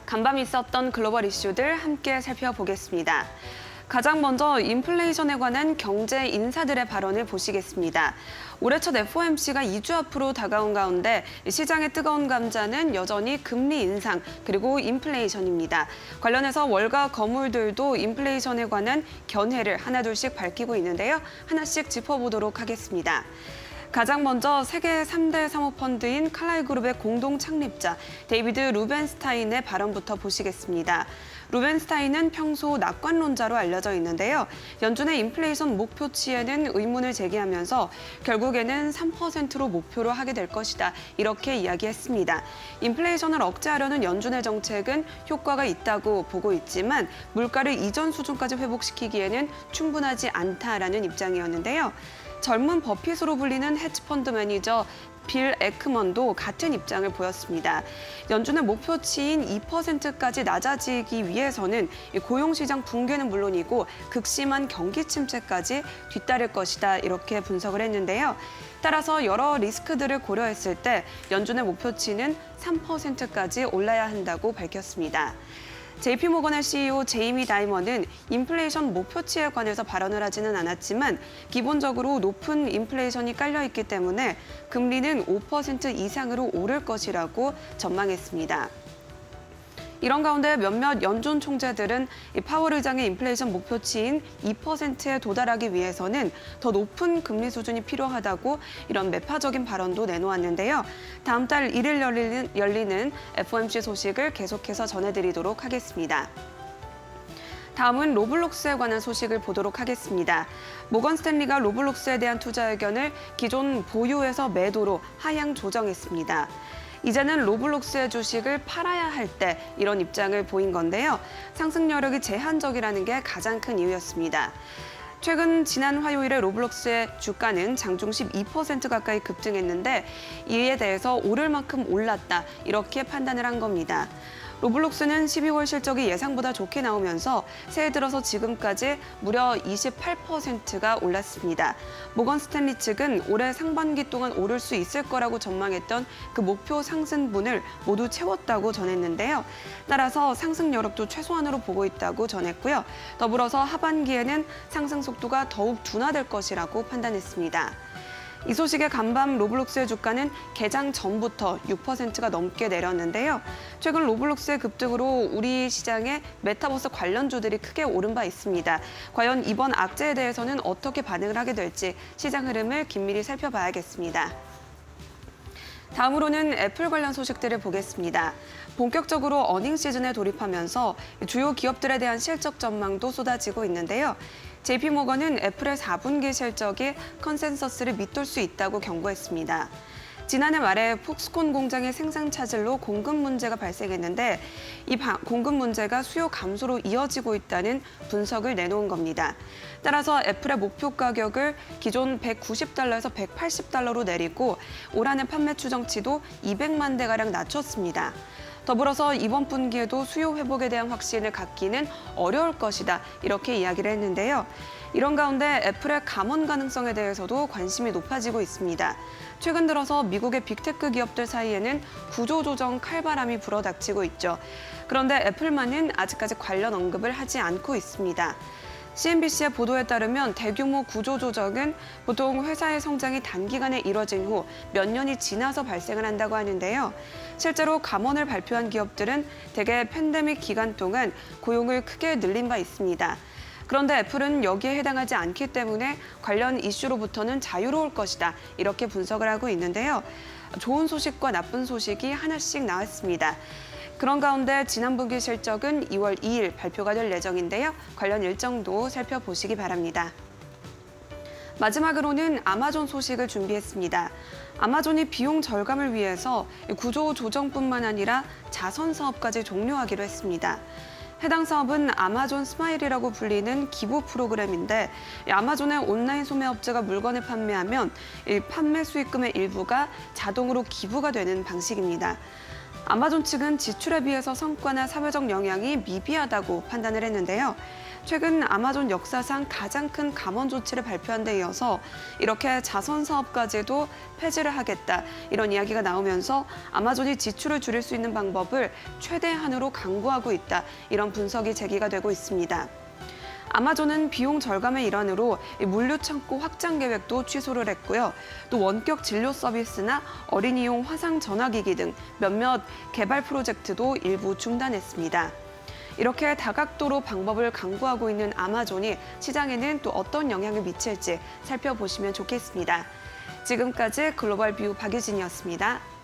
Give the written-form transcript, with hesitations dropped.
간밤 있었던 글로벌 이슈들 함께 살펴보겠습니다. 가장 먼저 인플레이션에 관한 경제 인사들의 발언을 보시겠습니다. 올해 첫 FOMC가 2주 앞으로 다가온 가운데 시장의 뜨거운 감자는 여전히 금리 인상 그리고 인플레이션입니다. 관련해서 월가 거물들도 인플레이션에 관한 견해를 하나둘씩 밝히고 있는데요. 하나씩 짚어보도록 하겠습니다. 가장 먼저 세계 3대 사모펀드인 칼라일 그룹의 공동 창립자 데이비드 루벤스타인의 발언부터 보시겠습니다. 루벤스타인은 평소 낙관론자로 알려져 있는데요. 연준의 인플레이션 목표치에는 의문을 제기하면서 결국에는 3%로 목표로 하게 될 것이다. 이렇게 이야기했습니다. 인플레이션을 억제하려는 연준의 정책은 효과가 있다고 보고 있지만 물가를 이전 수준까지 회복시키기에는 충분하지 않다라는 입장이었는데요. 젊은 버핏으로 불리는 헤지펀드 매니저 빌 에크먼도 같은 입장을 보였습니다. 연준의 목표치인 2%까지 낮아지기 위해서는 고용시장 붕괴는 물론이고 극심한 경기 침체까지 뒤따를 것이다 이렇게 분석을 했는데요. 따라서 여러 리스크들을 고려했을 때 연준의 목표치는 3%까지 올라야 한다고 밝혔습니다. JP모건의 CEO 제이미 다이먼은 인플레이션 목표치에 관해서 발언을 하지는 않았지만 기본적으로 높은 인플레이션이 깔려있기 때문에 금리는 5% 이상으로 오를 것이라고 전망했습니다. 이런 가운데 몇몇 연준 총재들은 파월 의장의 인플레이션 목표치인 2%에 도달하기 위해서는 더 높은 금리 수준이 필요하다고 이런 매파적인 발언도 내놓았는데요. 다음 달 1일 열리는 FOMC 소식을 계속해서 전해드리도록 하겠습니다. 다음은 로블록스에 관한 소식을 보도록 하겠습니다. 모건 스탠리가 로블록스에 대한 투자 의견을 기존 보유에서 매도로 하향 조정했습니다. 이제는 로블록스의 주식을 팔아야 할 때 이런 입장을 보인 건데요. 상승 여력이 제한적이라는 게 가장 큰 이유였습니다. 최근 지난 화요일에 로블록스의 주가는 장중심 2% 가까이 급등했는데 이에 대해서 오를 만큼 올랐다 이렇게 판단을 한 겁니다. 로블록스는 12월 실적이 예상보다 좋게 나오면서 새해 들어서 지금까지 무려 28%가 올랐습니다. 모건 스탠리 측은 올해 상반기 동안 오를 수 있을 거라고 전망했던 그 목표 상승분을 모두 채웠다고 전했는데요. 따라서 상승 여력도 최소한으로 보고 있다고 전했고요. 더불어서 하반기에는 상승 속도가 더욱 둔화될 것이라고 판단했습니다. 이 소식에 간밤 로블록스의 주가는 개장 전부터 6%가 넘게 내렸는데요. 최근 로블록스의 급등으로 우리 시장의 메타버스 관련주들이 크게 오른 바 있습니다. 과연 이번 악재에 대해서는 어떻게 반응을 하게 될지 시장 흐름을 긴밀히 살펴봐야겠습니다. 다음으로는 애플 관련 소식들을 보겠습니다. 본격적으로 어닝 시즌에 돌입하면서 주요 기업들에 대한 실적 전망도 쏟아지고 있는데요. JP모건은 애플의 4분기 실적이 컨센서스를 밑돌 수 있다고 경고했습니다. 지난해 말에 폭스콘 공장의 생산 차질로 공급 문제가 발생했는데 이 공급 문제가 수요 감소로 이어지고 있다는 분석을 내놓은 겁니다. 따라서 애플의 목표 가격을 기존 $190에서 $180로 내리고 올 한 해 판매 추정치도 200만 대가량 낮췄습니다. 더불어서 이번 분기에도 수요 회복에 대한 확신을 갖기는 어려울 것이다 이렇게 이야기를 했는데요. 이런 가운데 애플의 감원 가능성에 대해서도 관심이 높아지고 있습니다. 최근 들어서 미국의 빅테크 기업들 사이에는 구조조정 칼바람이 불어닥치고 있죠. 그런데 애플만은 아직까지 관련 언급을 하지 않고 있습니다. CNBC의 보도에 따르면 대규모 구조조정은 보통 회사의 성장이 단기간에 이뤄진 후 몇 년이 지나서 발생을 한다고 하는데요. 실제로 감원을 발표한 기업들은 대개 팬데믹 기간 동안 고용을 크게 늘린 바 있습니다. 그런데 애플은 여기에 해당하지 않기 때문에 관련 이슈로부터는 자유로울 것이다 이렇게 분석을 하고 있는데요. 좋은 소식과 나쁜 소식이 하나씩 나왔습니다. 그런 가운데 지난 분기 실적은 2월 2일 발표가 될 예정인데요. 관련 일정도 살펴보시기 바랍니다. 마지막으로는 아마존 소식을 준비했습니다. 아마존이 비용 절감을 위해서 구조 조정뿐만 아니라 자선 사업까지 종료하기로 했습니다. 해당 사업은 아마존 스마일이라고 불리는 기부 프로그램인데 아마존의 온라인 소매업체가 물건을 판매하면 이 판매 수익금의 일부가 자동으로 기부가 되는 방식입니다. 아마존 측은 지출에 비해서 성과나 사회적 영향이 미비하다고 판단을 했는데요. 최근 아마존 역사상 가장 큰 감원 조치를 발표한 데 이어서 이렇게 자선 사업까지도 폐지를 하겠다 이런 이야기가 나오면서 아마존이 지출을 줄일 수 있는 방법을 최대한으로 강구하고 있다 이런 분석이 제기가 되고 있습니다. 아마존은 비용 절감의 일환으로 물류 창고 확장 계획도 취소를 했고요. 또 원격 진료 서비스나 어린이용 화상 전화기기 등 몇몇 개발 프로젝트도 일부 중단했습니다. 이렇게 다각도로 방법을 강구하고 있는 아마존이 시장에는 또 어떤 영향을 미칠지 살펴보시면 좋겠습니다. 지금까지 글로벌 뷰 박유진이었습니다.